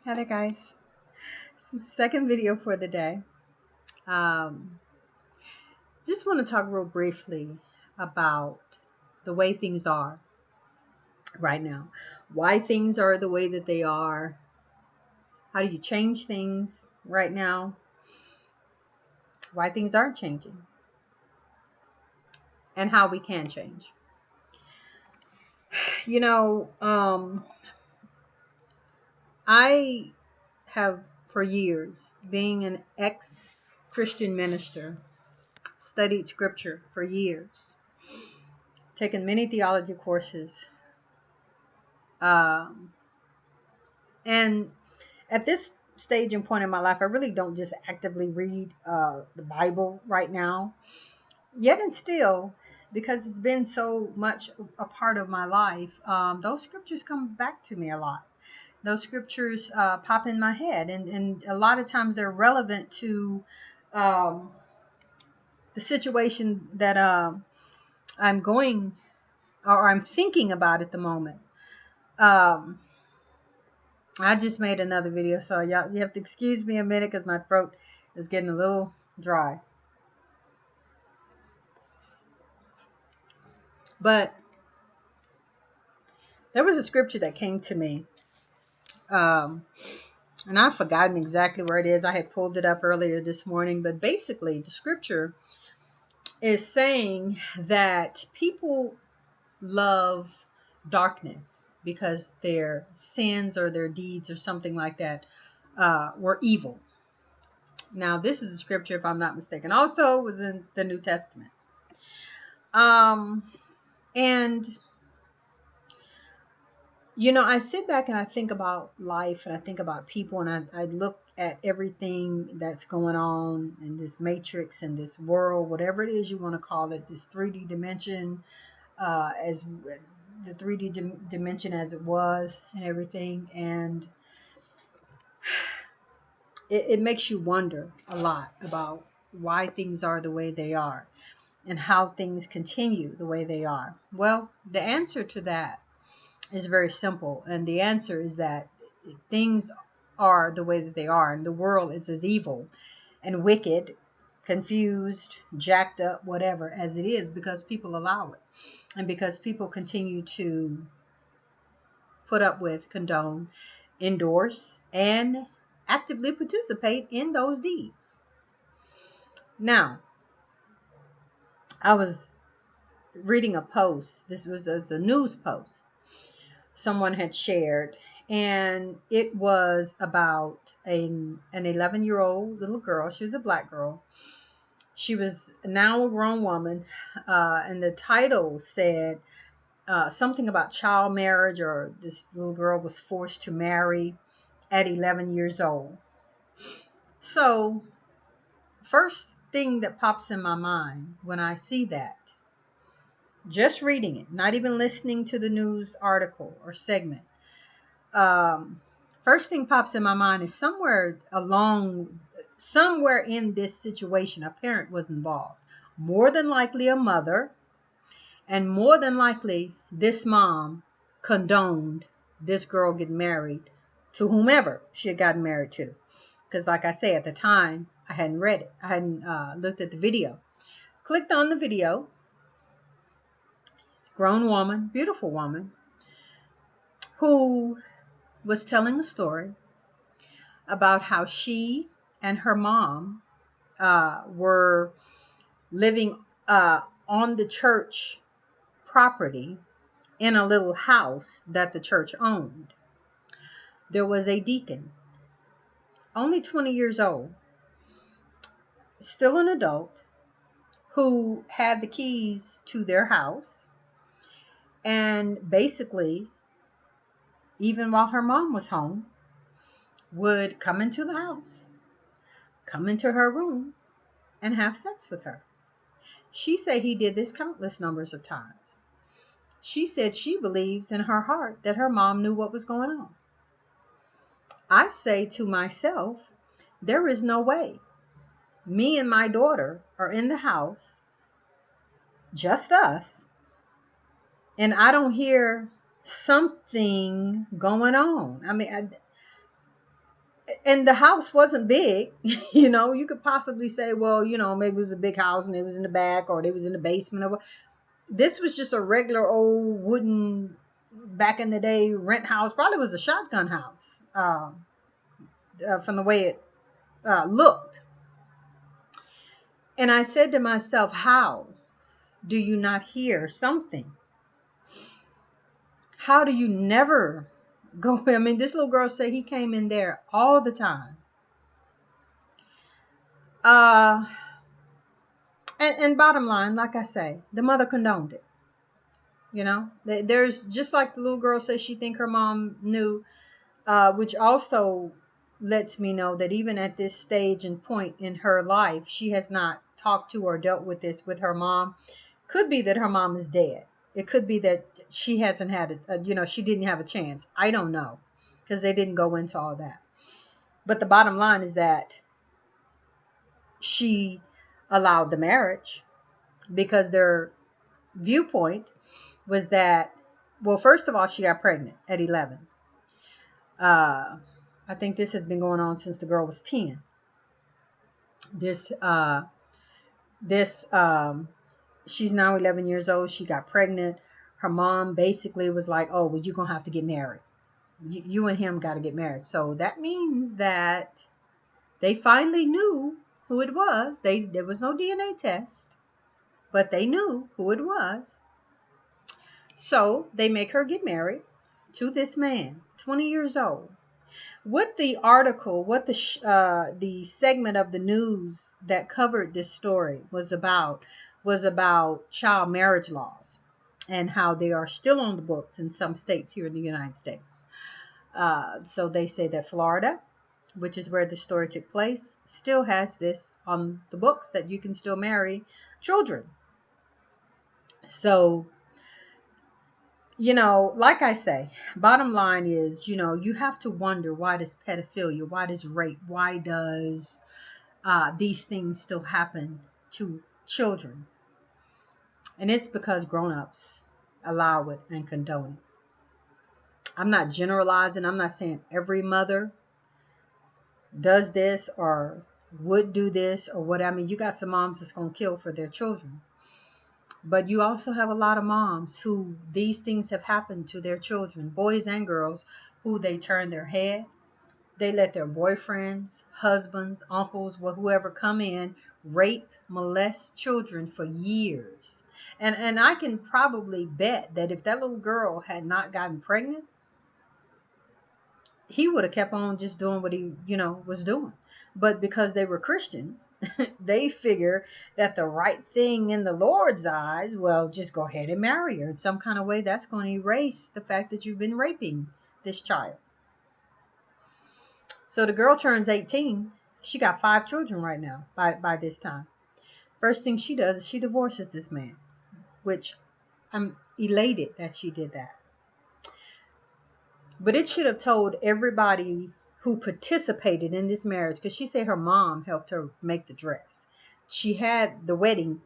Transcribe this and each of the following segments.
Hi there, guys. Second video for the day. Um, just want to talk real briefly about the way things are right now. Why things are the way that they are. How do you change things right now? Why things aren't changing. And how we can change. You know, I have for years, being an ex-Christian minister, studied scripture for years, taken many theology courses, um, and at this stage and point in my life, I really don't just actively read the Bible right now. Yet and still, because it's been so much a part of my life, those scriptures come back to me a lot. Those scriptures pop in my head, and a lot of times they're relevant to um, the situation that I'm going or I'm thinking about at the moment. Um, I just made another video, so y'all, you have to excuse me a minute because my throat is getting a little dry. But there was a scripture that came to me, um, and I've forgotten exactly where it is. I had pulled it up earlier this morning, but basically the scripture is saying that people love darkness because their sins or their deeds or something like that were evil. Now, this is a scripture, if I'm not mistaken, also was in the New Testament. Um, and you know, I sit back and I think about life and I think about people, and I look at everything that's going on in this matrix and this world, whatever it is you want to call it, this 3D dimension, as the 3D dimension as it was and everything. And it makes you wonder a lot about why things are the way they are and how things continue the way they are. Well, the answer to that is very simple. And the answer is that things are the way that they are, and the world is as evil and wicked, confused, jacked up, whatever, as it is because people allow it. And because people continue to put up with, condone, endorse, and actively participate in those deeds. Now, I was reading a post. This was a news post someone had shared, and it was about an 11-year-old little girl. She was a black girl. She was now a grown woman, and the title said something about child marriage, or this little girl was forced to marry at 11 years old. So, first thing that pops in my mind when I see that, just reading it, not even listening to the news article or segment, first thing pops in my mind is somewhere in this situation, a parent was involved. More than likely a mother, and more than likely this mom condoned this girl getting married to whomever she had gotten married to. Because like I say, at the time, I hadn't read it. I hadn't looked at the video. Clicked on the video. Grown woman, beautiful woman, who was telling a story about how she and her mom were living on the church property in a little house that the church owned. There was a deacon, only 20 years old, still an adult, who had the keys to their house, and basically, even while her mom was home, would come into the house, come into her room, and have sex with her. She said he did this countless numbers of times. She said she believes in her heart that her mom knew what was going on. I say to myself, there is no way. Me and my daughter are in the house, just us, and I don't hear something going on. I mean, And the house wasn't big. You could possibly say, well, maybe it was a big house and it was in the back or it was in the basement. This was just a regular old wooden, back in the day, rent house. Probably was a shotgun house, from the way it looked. And I said to myself, how do you not hear something? How do you never go? I mean, this little girl said he came in there all the time. Uh, and bottom line, like I say, the mother condoned it. There's just like the little girl says she think her mom knew, which also lets me know that even at this stage and point in her life, she has not talked to or dealt with this with her mom. Could be that her mom is dead. It could be that she hasn't had she didn't have a chance. I don't know, because they didn't go into all that. But the bottom line is that she allowed the marriage because their viewpoint was that, well, first of all, she got pregnant at 11. I think this has been going on since the girl was 10. This she's now 11 years old. She got pregnant. Her mom basically was like, oh, well, you're going to have to get married. You and him got to get married. So that means that they finally knew who it was. There was no DNA test, but they knew who it was. So they make her get married to this man, 20 years old. What the article, what the segment of the news that covered this story was about child marriage laws and how they are still on the books in some states here in the United States. So they say that Florida, which is where the story took place, still has this on the books that you can still marry children. So, like I say, bottom line is, you have to wonder, why does pedophilia, why does rape, why does these things still happen to children? And it's because grown-ups allow it and condone it. I'm not generalizing. I'm not saying every mother does this or would do this or what. I mean, you got some moms that's going to kill for their children. But you also have a lot of moms who these things have happened to their children, boys and girls, who they turn their head. They let their boyfriends, husbands, uncles, whoever come in, rape, molest children for years. And I can probably bet that if that little girl had not gotten pregnant, he would have kept on just doing what he, was doing. But because they were Christians, they figure that the right thing in the Lord's eyes, well, just go ahead and marry her. In some kind of way, that's going to erase the fact that you've been raping this child. So the girl turns 18. She got 5 children right now by this time. First thing she does is she divorces this man, which I'm elated that she did that. But it should have told everybody who participated in this marriage, because she said her mom helped her make the dress. She had the wedding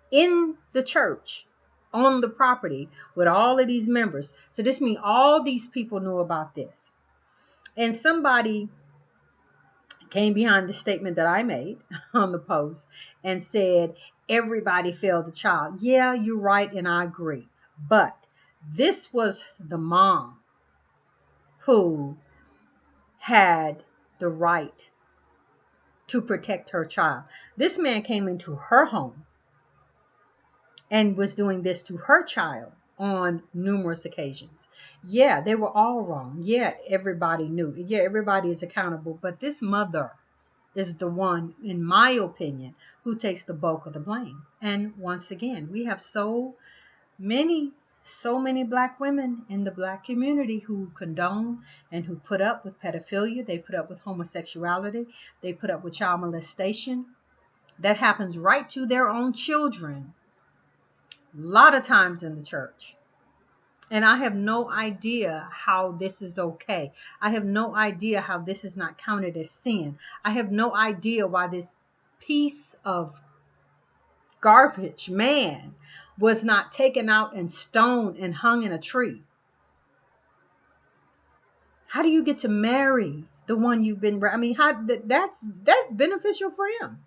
in the church on the property with all of these members. So this means all these people knew about this. And somebody came behind the statement that I made on the post and said, everybody failed the child. Yeah, you're right, and I agree. But this was the mom who had the right to protect her child. This man came into her home and was doing this to her child on numerous occasions. Yeah, they were all wrong. Yeah, everybody knew. Yeah, everybody is accountable. But this mother is the one, in my opinion, who takes the bulk of the blame. And once again, we have so many Black women in the Black community who condone and who put up with pedophilia. They put up with homosexuality. They put up with child molestation. That happens right to their own children. A lot of times in the church. And I have no idea how this is okay. I have no idea how this is not counted as sin. I have no idea why this piece of garbage man was not taken out and stoned and hung in a tree. How do you get to marry the one you've been. I mean, that's beneficial for him.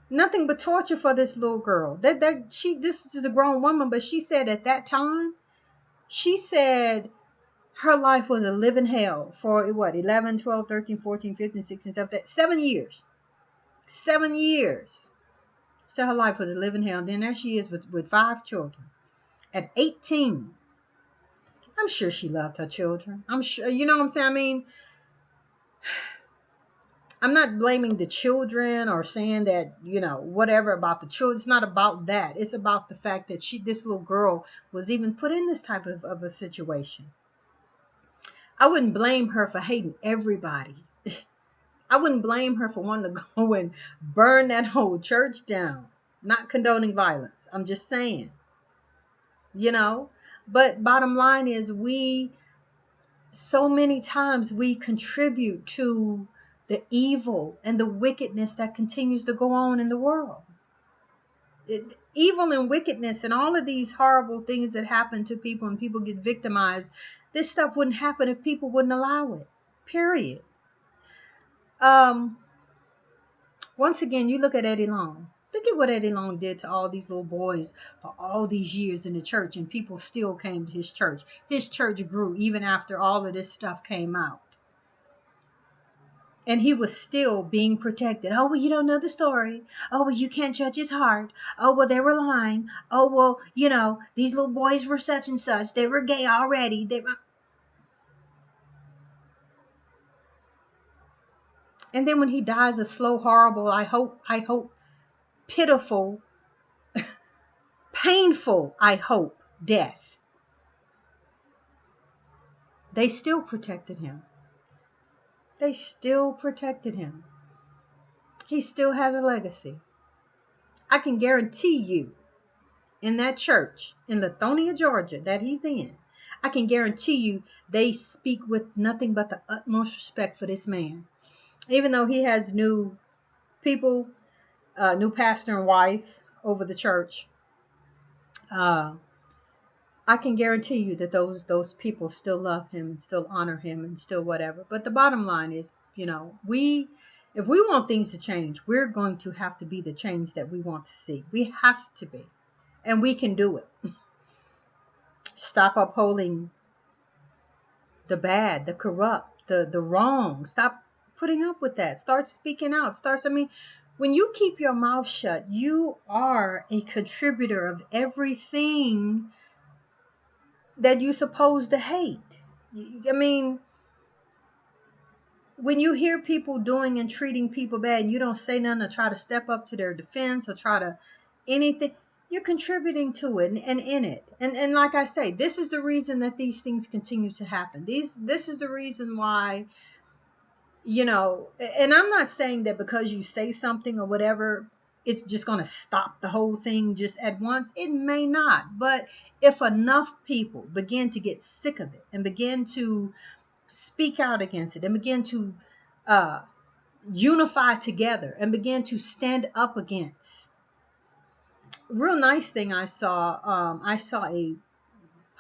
Nothing but torture for this little girl. This is a grown woman, but she said at that time, she said her life was a living hell for what, 11, 12, 13, 14, 15, 16, 17, 7 years. 7 years. So her life was a living hell. And then there she is with 5 children. At 18, I'm sure she loved her children. I'm sure, you know what I'm saying? I mean, I'm not blaming the children or saying that, whatever about the children. It's not about that. It's about the fact that this little girl was even put in this type of a situation. I wouldn't blame her for hating everybody. I wouldn't blame her for wanting to go and burn that whole church down. Not condoning violence. I'm just saying, But bottom line is, so many times we contribute to the evil and the wickedness that continues to go on in the world. Evil and wickedness and all of these horrible things that happen to people and people get victimized, this stuff wouldn't happen if people wouldn't allow it. Period. Once again, you look at Eddie Long. Look at what Eddie Long did to all these little boys for all these years in the church, and people still came to his church. His church grew even after all of this stuff came out. And he was still being protected. Oh, well, you don't know the story. Oh, well, you can't judge his heart. Oh, well, they were lying. Oh, well, these little boys were such and such. They were gay already. And then when he dies a slow, horrible, I hope, pitiful, painful, I hope, death, they still protected him. They still protected him. He still has a legacy. I can guarantee you, in that church in Lithonia, Georgia, that he's in, I can guarantee you they speak with nothing but the utmost respect for this man. Even though he has new people, new pastor and wife over the church, I can guarantee you that those people still love him and still honor him and still whatever. But the bottom line is, if we want things to change, we're going to have to be the change that we want to see. We have to be. And we can do it. Stop upholding the bad, the corrupt, the wrong. Stop putting up with that. Start speaking out. When you keep your mouth shut, you are a contributor of everything that you're supposed to hate. I mean, when you hear people doing and treating people bad and you don't say nothing to try to step up to their defense or try to anything, you're contributing to it and in it. And like I say, this is the reason that these things continue to happen. This is the reason why, and I'm not saying that because you say something or whatever, it's just going to stop the whole thing just at once. It may not. But if enough people begin to get sick of it and begin to speak out against it and begin to unify together and begin to stand up against. Real nice thing I saw a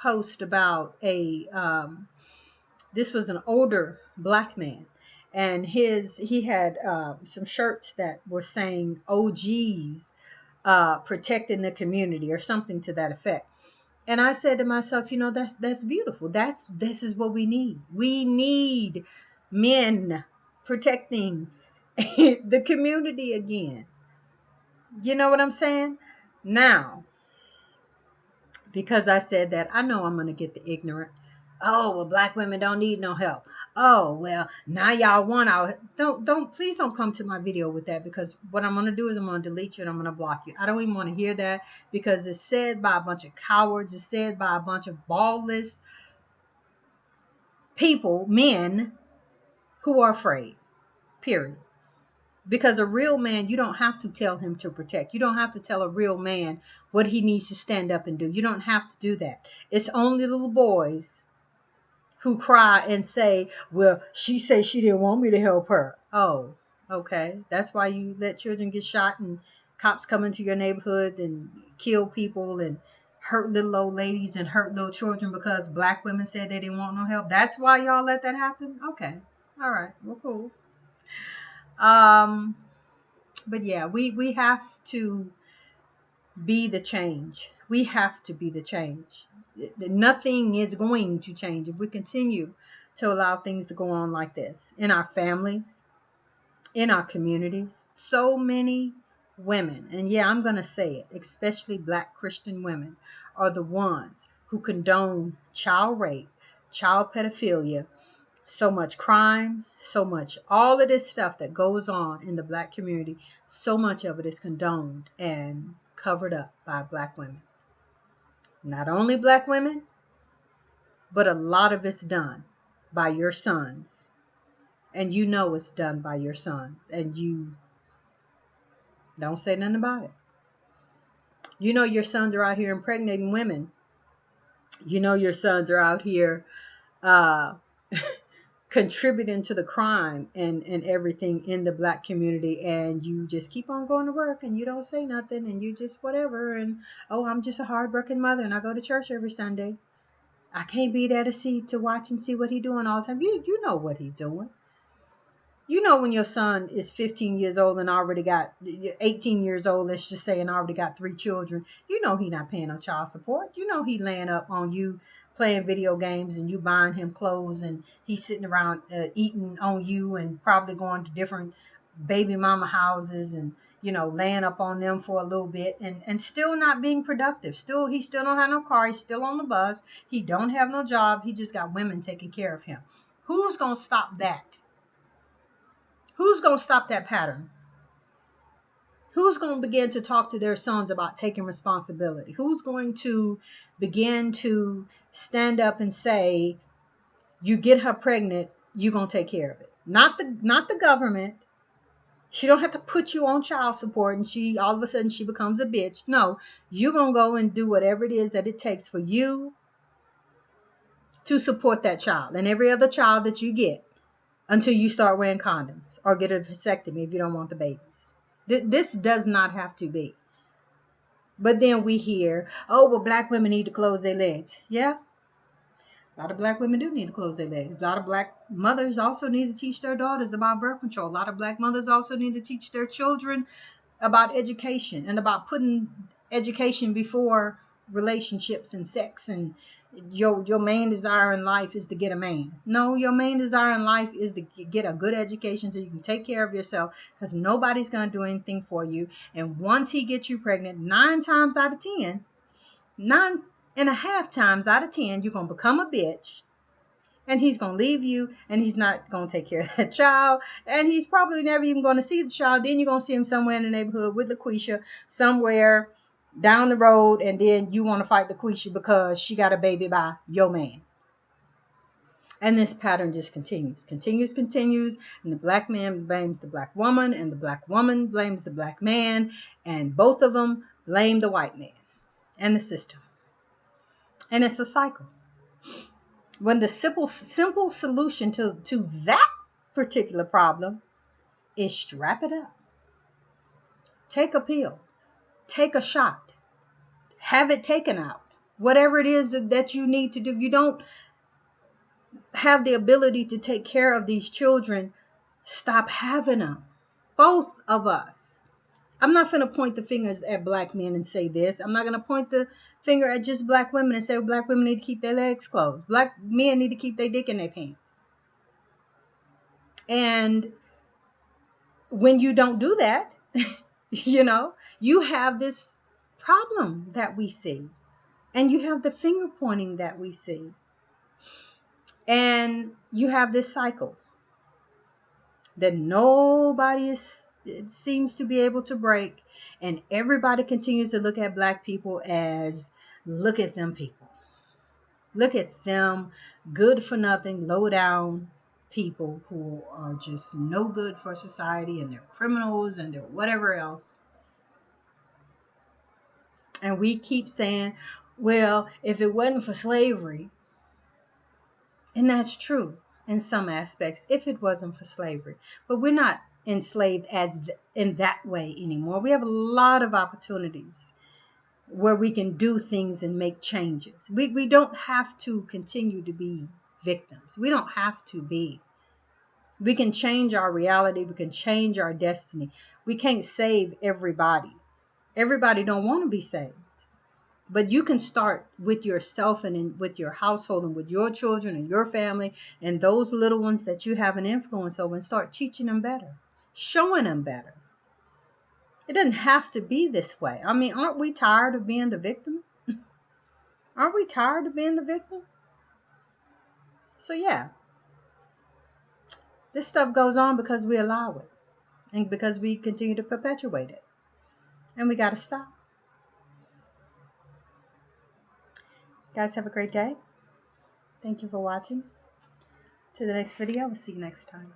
post about this was an older black man, and he had some shirts that were saying OGs protecting the community or something to that effect. And I said to myself, that's beautiful. This is what we need. We need men protecting the community again. You know what I'm saying? Now, because I said that, I know I'm going to get the ignorant. Oh, well, black women don't need no help. Oh, well, now y'all want our... Please don't come to my video with that, because what I'm going to do is I'm going to delete you and I'm going to block you. I don't even want to hear that, because it's said by a bunch of cowards. It's said by a bunch of ballless people, men, who are afraid. Period. Because a real man, you don't have to tell him to protect. You don't have to tell a real man what he needs to stand up and do. You don't have to do that. It's only little boys who cry and say, well, she said she didn't want me to help her. Oh, okay. That's why you let children get shot and cops come into your neighborhood and kill people and hurt little old ladies and hurt little children because black women said they didn't want no help. That's why y'all let that happen? Okay. All right. Well, cool. But yeah, we have to be the change. We have to be the change. Nothing is going to change if we continue to allow things to go on like this in our families, in our communities. So many women, and yeah, I'm going to say it, especially black Christian women, are the ones who condone child rape, child pedophilia, so much crime, so much, all of this stuff that goes on in the black community, so much of it is condoned and covered up by black women. Not only black women, but a lot of it's done by your sons. And you know it's done by your sons. And you don't say nothing about it. You know your sons are out here impregnating women. You know your sons are out here uh, contributing to the crime and everything in the black community, and you just keep on going to work and you don't say nothing and you just whatever, and oh, I'm just a hard-working mother and I go to church every Sunday. I can't be there to watch and see what he's doing all the time. You know what he's doing. You know when your son is 15 years old and already got 18 years old, let's just say, and already got 3 children. You know he not paying no child support. You know he laying up on you playing video games and you buying him clothes, and he's sitting around eating on you and probably going to different baby mama houses and laying up on them for a little bit and still not being productive. He still don't have no car. He's still on the bus. He don't have no job. He just got women taking care of him. Who's going to stop that? Who's going to stop that pattern? Who's going to begin to talk to their sons about taking responsibility? Who's going to begin to stand up and say, you get her pregnant, you're going to take care of it? Not the government. She don't have to put you on child support and all of a sudden she becomes a bitch. No, you're going to go and do whatever it is that it takes for you to support that child and every other child that you get until you start wearing condoms or get a vasectomy if you don't want the babies. This does not have to be. But then we hear, oh, well, black women need to close their legs. Yeah, a lot of black women do need to close their legs. A lot of black mothers also need to teach their daughters about birth control. A lot of black mothers also need to teach their children about education and about putting education before relationships and sex, and your main desire in life is to get a man. No, your main desire in life is to get a good education so you can take care of yourself, because nobody's going to do anything for you. And once he gets you pregnant, 9 times out of 10, 9.5 times out of 10, you're going to become a bitch. And he's going to leave you, and he's not going to take care of that child, and he's probably never even going to see the child. Then you're going to see him somewhere in the neighborhood with LaQuisha somewhere down the road, and then you want to fight LaQuisha because she got a baby by your man. And this pattern just continues, and the black man blames the black woman, and the black woman blames the black man, and both of them blame the white man and the system. And it's a cycle. When the simple solution to that particular problem is strap it up. Take a pill. Take a shot. Have it taken out. Whatever it is that you need to do. If you don't have the ability to take care of these children, stop having them. Both of us. I'm not going to point the fingers at black men and say this. I'm not going to point the finger at just black women and say black women need to keep their legs closed. Black men need to keep their dick in their pants. And when you don't do that, you have this problem that we see. And you have the finger pointing that we see. And you have this cycle that nobody seems to be able to break. And everybody continues to look at black people as, look at them people. Look at them, good for nothing, low down people who are just no good for society, and they're criminals and they're whatever else. And we keep saying, well, if it wasn't for slavery, and that's true in some aspects, if it wasn't for slavery, but we're not enslaved in that way anymore. We have a lot of opportunities. where we can do things and make changes. We don't have to continue to be victims. We don't have to be. We can change our reality. We can change our destiny. We can't save everybody. Everybody don't want to be saved. But you can start with yourself and with your household and with your children and your family and those little ones that you have an influence over, and start teaching them better, showing them better. It doesn't have to be this way. I mean, aren't we tired of being the victim? Aren't we tired of being the victim? So yeah, this stuff goes on because we allow it and because we continue to perpetuate it. And we got to stop. Guys, have a great day. Thank you for watching. To the next video. We'll see you next time.